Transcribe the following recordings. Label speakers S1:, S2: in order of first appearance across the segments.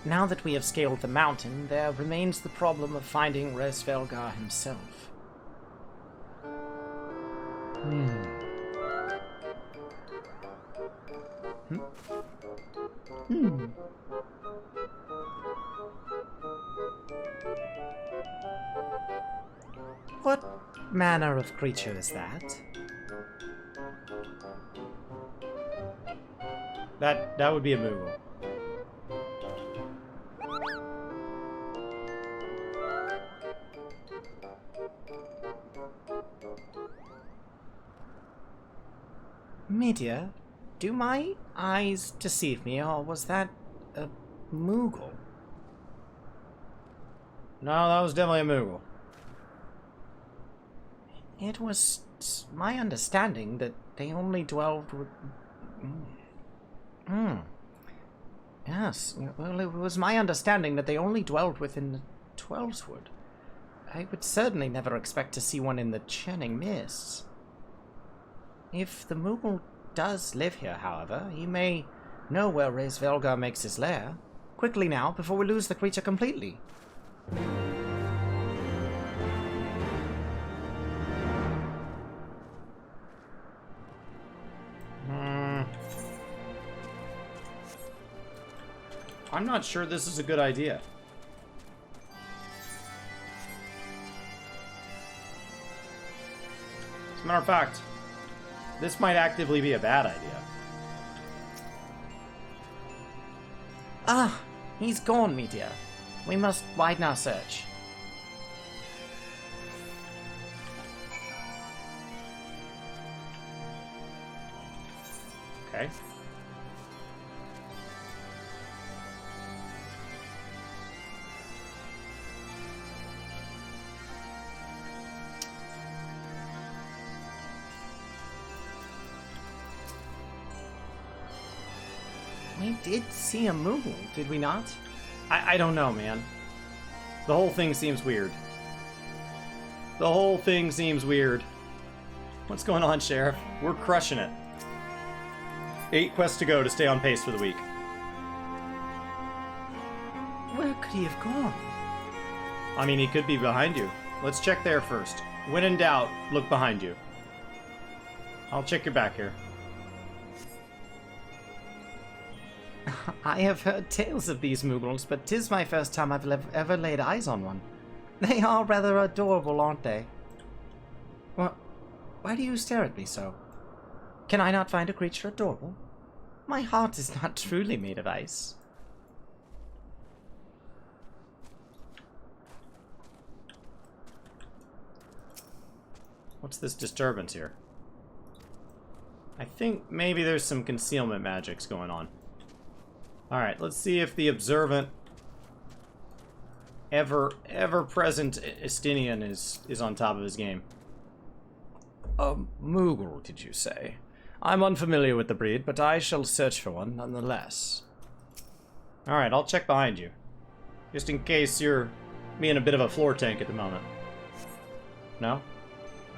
S1: now that we have scaled the mountain, there remains the problem of finding Resvelgar himself. What manner of creature is that?
S2: That would be a Moogle.
S1: Media, do my eyes deceive me, or was that a Moogle?
S2: No, that was definitely a Moogle.
S1: It was my understanding that they only dwelled with... Yes, well, it was my understanding that they only dwelled within the Twelveswood. I would certainly never expect to see one in the churning mists. If the Moogle does live here, however, he may know where Resvelgar makes his lair. Quickly now, before we lose the creature completely.
S2: I'm not sure this is a good idea. As a matter of fact, this might actively be a bad idea.
S1: Ah, he's gone, Meteor. We must widen our search.
S2: Okay.
S1: We did see a Moogle, did we not?
S2: I don't know, man. The whole thing seems weird. The whole thing seems weird. What's going on, Sheriff? We're crushing it. 8 quests to go to stay on pace for the week.
S1: Where could he have gone?
S2: I mean, he could be behind you. Let's check there first. When in doubt, look behind you. I'll check your back here.
S1: I have heard tales of these Moogles, but 'tis my first time I've ever laid eyes on one. They are rather adorable, aren't they? Well, why do you stare at me so? Can I not find a creature adorable? My heart is not truly made of ice.
S2: What's this disturbance here? I think maybe there's some concealment magics going on. Alright, let's see if the observant, ever-present Estinian is on top of his game.
S1: A Moogle, did you say? I'm unfamiliar with the breed, but I shall search for one nonetheless.
S2: Alright, I'll check behind you. Just in case you're being a bit of a floor tank at the moment. No?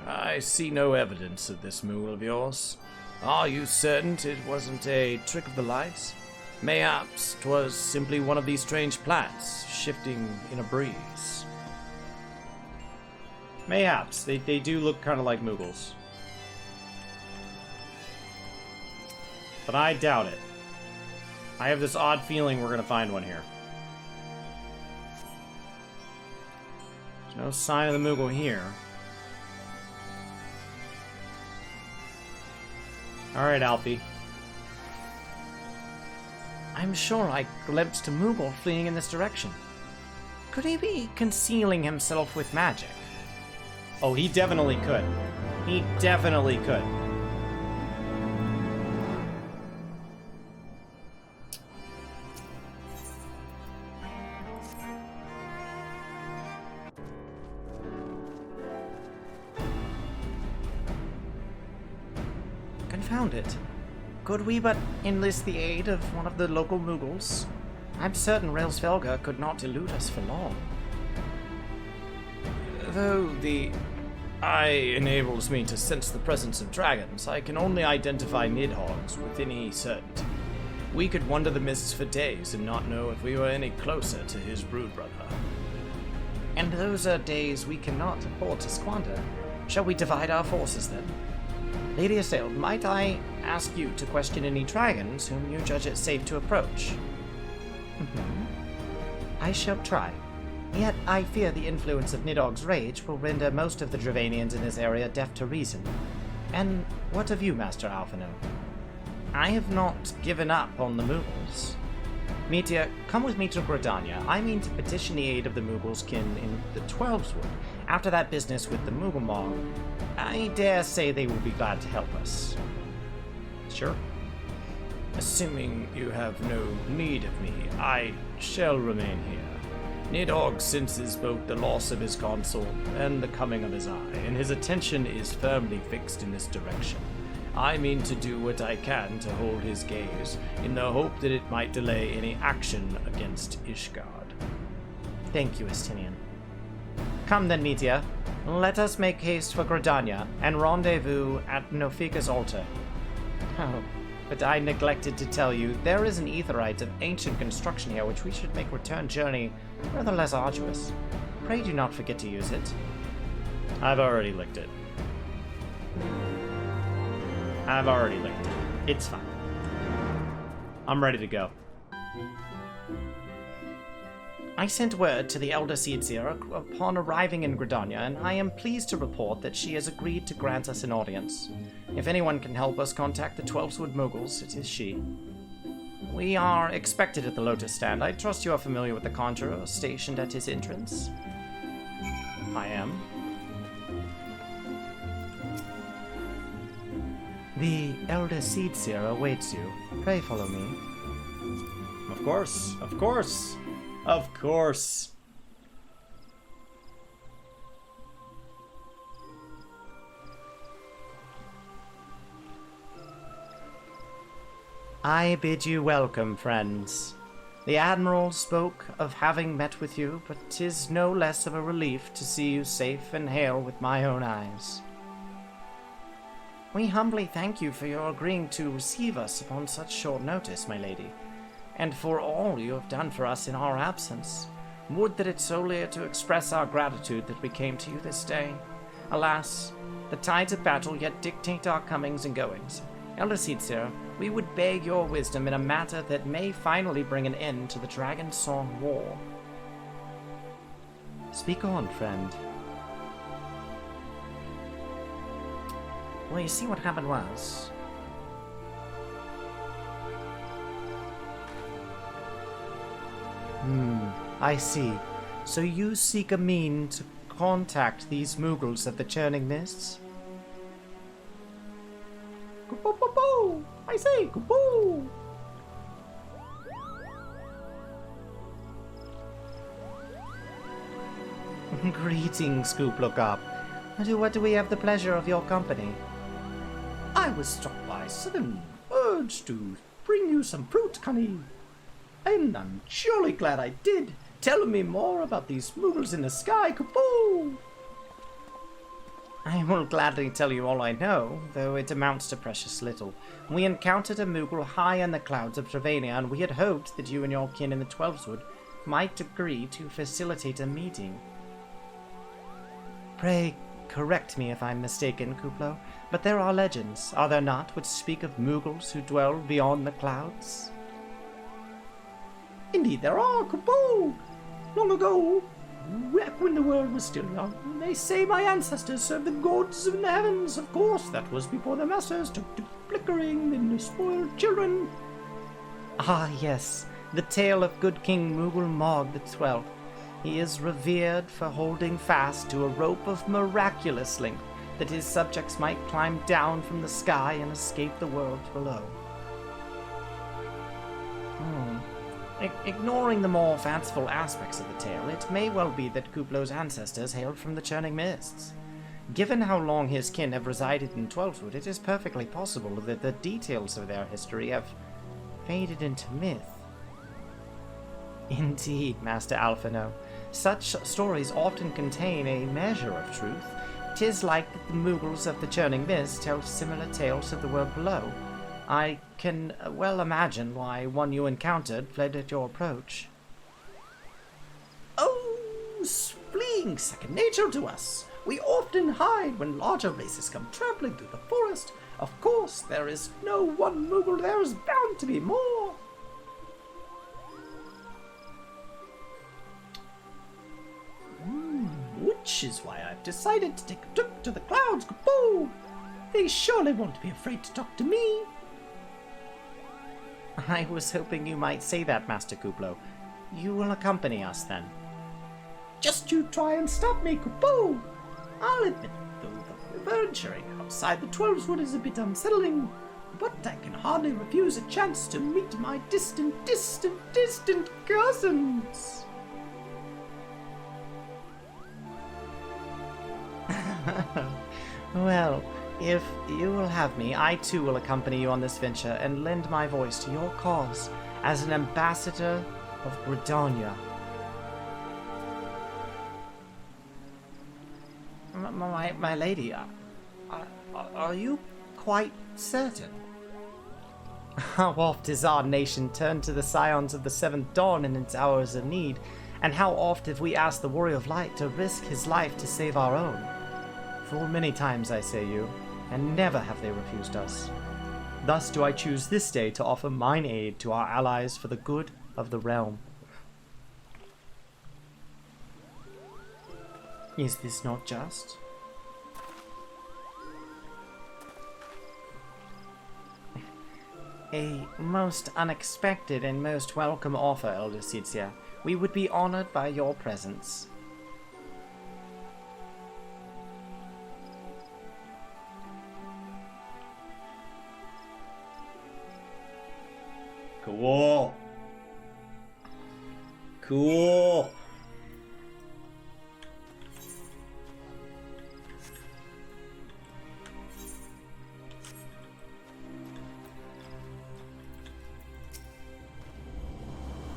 S1: I see no evidence of this Moogle of yours. Are you certain it wasn't a trick of the lights? Mayhaps 'twas simply one of these strange plants, shifting in a breeze.
S2: Mayhaps. They do look kind of like Moogles. But I doubt it. I have this odd feeling we're going to find one here. There's no sign of the Moogle here. Alright, Alfie.
S1: I'm sure I glimpsed a Moogle fleeing in this direction. Could he be concealing himself with magic?
S2: Oh, he definitely could. He definitely could.
S1: Confound it. Could we but enlist the aid of one of the local Moogles? I'm certain Resvelgar could not elude us for long. Though the eye enables me to sense the presence of dragons, I can only identify Nidhogg's with any certainty.
S2: We could wander the mists for days and not know if we were any closer to his brood brother.
S1: And those are days we cannot afford to squander. Shall we divide our forces then? Lady Estelle, might I ask you to question any dragons whom you judge it safe to approach? I shall try. Yet I fear the influence of Nidog's rage will render most of the Dravanians in this area deaf to reason. And what of you, Master Alphino? I have not given up on the Moogles. Meteor, come with me to Gridania. I mean to petition the aid of the Moogles kin in the Twelveswood. After that business with the Moogle Mog, I dare say they will be glad to help us.
S2: Sure. Assuming you have no need of me, I shall remain here. Nidog senses both the loss of his consort and the coming of his eye, and his attention is firmly fixed in this direction. I mean to do what I can to hold his gaze, in the hope that it might delay any action against Ishgard.
S1: Thank you, Estinian. Come then, Meteor. Let us make haste for Gridania, and rendezvous at Nofika's altar. Oh, but I neglected to tell you, there is an aetherite of ancient construction here which we should make return journey rather less arduous. Pray do not forget to use it.
S2: I've already licked it. It's fine. I'm ready to go.
S1: I sent word to the Elder Seedseer upon arriving in Gridania, and I am pleased to report that she has agreed to grant us an audience. If anyone can help us contact the Twelveswood Moogles, it is she. We are expected at the Lotus Stand. I trust you are familiar with the conjurer stationed at his entrance.
S2: I am.
S1: The Elder Seedseer awaits you. Pray follow me.
S2: Of course, of course, of course.
S1: I bid you welcome, friends. The Admiral spoke of having met with you, but 'tis no less of a relief to see you safe and hale with my own eyes. We humbly thank you for your agreeing to receive us upon such short notice, my lady, and for all you have done for us in our absence. Would that it solely to express our gratitude that we came to you this day. Alas, the tides of battle yet dictate our comings and goings. Elder Seedseer, we would beg your wisdom in a matter that may finally bring an end to the Dragon Song War. Speak on, friend. Well, you see, what happened was... I see. So you seek a mean to contact these Moogles of the Churning Mists? Go-bo-bo-bo! I say, go-bo! Greetings, Scoop Look Up. What do we have the pleasure of your company?
S3: I was struck by a sudden urge to bring you some fruit, Connie. And I'm surely glad I did. Tell me more about these Moogles in the sky, Kaboo!
S1: I will gladly tell you all I know, though it amounts to precious little. We encountered a Moogle high in the clouds of Travania, and we had hoped that you and your kin in the Twelveswood might agree to facilitate a meeting. Pray, correct me if I'm mistaken, Kuplo, but there are legends, are there not, which speak of Moogles who dwell beyond the clouds?
S3: Indeed there are, Kaboo! Long ago, back when the world was still young, they say my ancestors served the gods of the heavens. Of course, that was before the masters took to flickering and they spoiled children.
S1: Ah, yes, the tale of good King Moogle Mog the 12th. He is revered for holding fast to a rope of miraculous length, that his subjects might climb down from the sky and escape the world below. Ignoring the more fanciful aspects of the tale, it may well be that Kuplo's ancestors hailed from the Churning Mists. Given how long his kin have resided in Twelveswood, it is perfectly possible that the details of their history have faded into myth. Indeed, Master Alphino, such stories often contain a measure of truth. 'Tis like that the Moogles of the Churning Mist tell similar tales of the world below. I can well imagine why one you encountered fled at your approach.
S3: Oh, fleeing second nature to us. We often hide when larger races come trampling through the forest. Of course, there is no one Moogle, there is bound to be more. Which is why I've decided to take a trip to the clouds. Kaboo! They surely won't be afraid to talk to me.
S1: I was hoping you might say that, Master Kuplo. You will accompany us, then.
S3: Just you try and stop me, Kaboo! I'll admit, though, the venturing outside the Twelveswood is a bit unsettling, but I can hardly refuse a chance to meet my distant cousins.
S1: Well, if you will have me, I too will accompany you on this venture and lend my voice to your cause as an ambassador of Gridania. My lady, are you quite certain? How oft has our nation turned to the scions of the Seventh Dawn in its hours of need, and how oft have we asked the Warrior of Light to risk his life to save our own? Full many times, I say you, and never have they refused us. Thus do I choose this day to offer mine aid to our allies for the good of the realm. Is this not just? A most unexpected and most welcome offer, Elder Sitzia. We would be honored by your presence.
S2: Cool. Cool.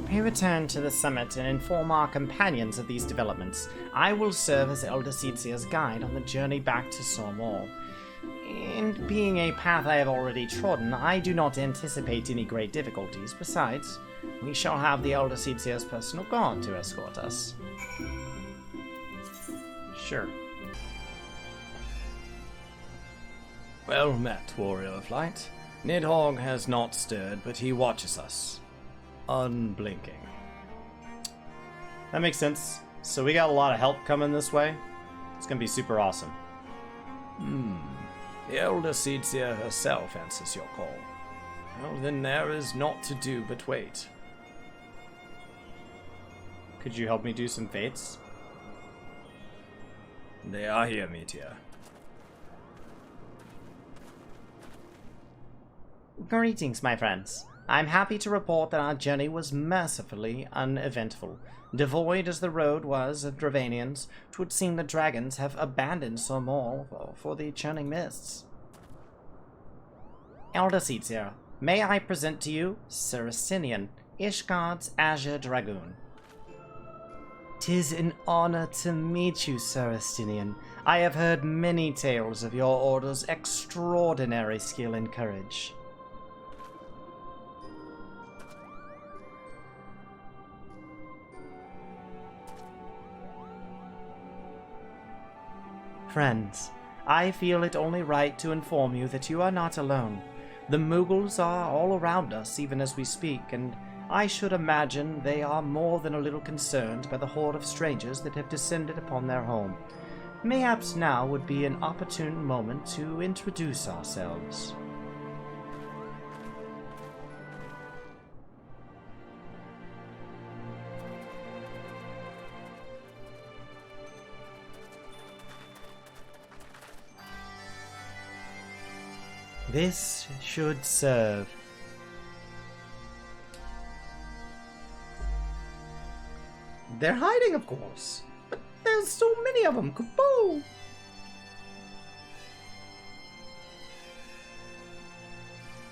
S1: We return to the summit and inform our companions of these developments. I will serve as Elder Sitsia's guide on the journey back to Sormor. And being a path I have already trodden, I do not anticipate any great difficulties. Besides, we shall have the Elder Sitsia's personal guard to escort us.
S2: Sure.
S3: Well met, Warrior of Light. Nidhogg has not stirred, but he watches us. Unblinking.
S2: That makes sense. So we got a lot of help coming this way. It's gonna be super awesome.
S3: The Elder Sitzia herself answers your call. Well, then there is naught to do but wait.
S2: Could you help me do some fates?
S3: They are here, Meteor.
S1: Greetings, my friends. I'm happy to report that our journey was mercifully uneventful. Devoid as the road was of Dravanians, it would seem the dragons have abandoned Sormor for the churning mists. Elder Sitzia, may I present to you Saracenian, Ishgard's Azure Dragoon. 'Tis an honor to meet you, Saracenian. I have heard many tales of your order's extraordinary skill and courage. Friends, I feel it only right to inform you that you are not alone. The Moogles are all around us even as we speak, and I should imagine they are more than a little concerned by the horde of strangers that have descended upon their home. Mayhaps now would be an opportune moment to introduce ourselves. This should serve.
S3: They're hiding, of course. But there's so many of them. Kaboo!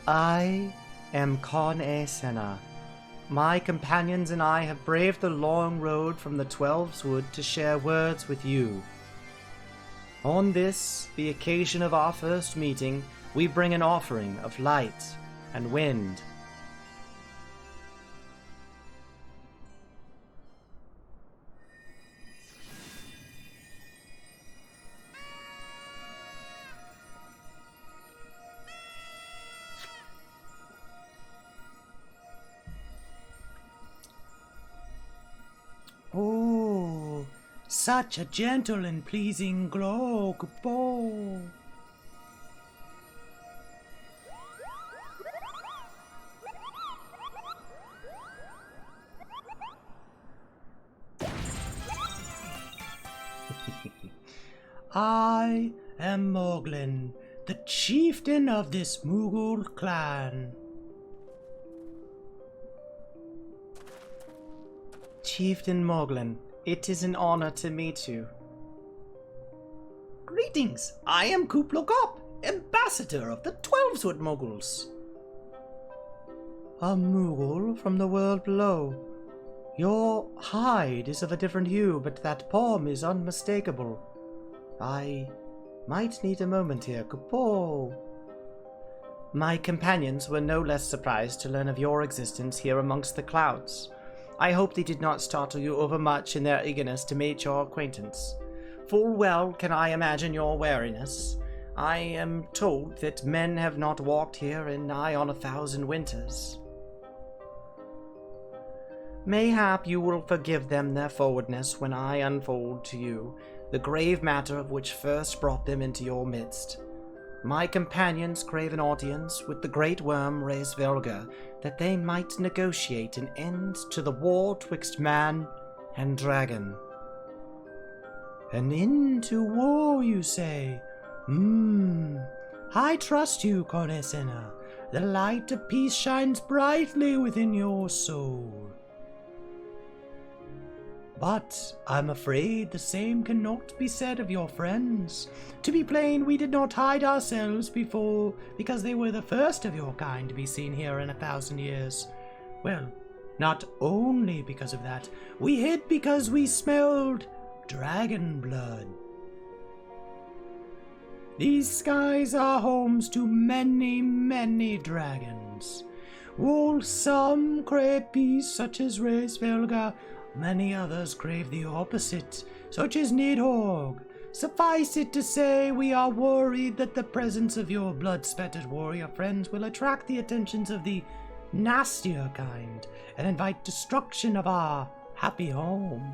S1: I am Con-e Senna. My companions and I have braved the long road from the Twelveswood to share words with you. On this, the occasion of our first meeting, we bring an offering of light,
S2: and wind.
S3: Oh, such a gentle and pleasing glow, Kupo. I am Moglin, the chieftain of this Mughal clan.
S1: Chieftain Moglin, it is an honor to meet you.
S3: Greetings, I am Kuplokop, ambassador of the 12-Wood Mughals.
S1: A Mughal from the world below. Your hide is of a different hue, but that palm is unmistakable. I might need a moment here, Kupo. My companions were no less surprised to learn of your existence here amongst the clouds. I hope they did not startle you overmuch in their eagerness to make your acquaintance. Full well can I imagine your wariness. I am told that men have not walked here in nigh on 1,000 winters. Mayhap you will forgive them their forwardness when I unfold to you the grave matter of which first brought them into your midst. My companions crave an audience with the great worm Reisvelga, that they might negotiate an end to the war twixt man and dragon.
S3: An end to war, you say? I trust you, Konesena. The light of peace shines brightly within your soul. But I'm afraid the same cannot be said of your friends. To be plain, we did not hide ourselves before, because they were the first of your kind to be seen here in 1,000 years. Well, not only because of that, we hid because we smelled dragon blood. These skies are homes to many, many dragons. While some crave peace, such as Reisvelga, many others crave the opposite, such as Nidhogg. Suffice it to say, we are worried that the presence of your blood-spattered warrior friends will attract the attentions of the nastier kind and invite destruction of our happy home.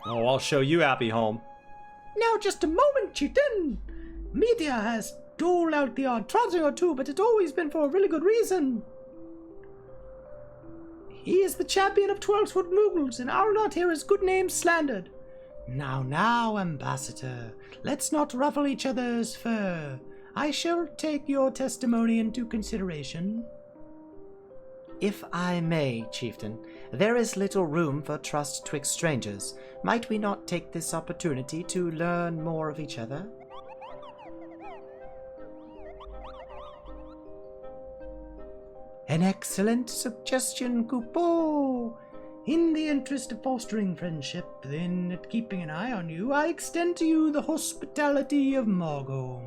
S2: Oh, I'll show you happy home.
S3: Now just a moment, chieftain. Media has doled out the odd trouncing or two, but it's always been for a really good reason. He is the champion of 12-Wood Mughals, and I'll not hear his good name slandered. Now, ambassador, let's not ruffle each other's fur. I shall take your testimony into consideration.
S1: If I may, chieftain, there is little room for trust twixt strangers. Might we not take this opportunity to learn more of each other?
S3: An excellent suggestion, Kupo. In the interest of fostering friendship, then keeping an eye on you, I extend to you the hospitality of Margot.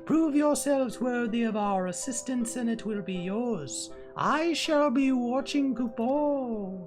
S3: Prove yourselves worthy of our assistance, and it will be yours. I shall be watching, Kupo.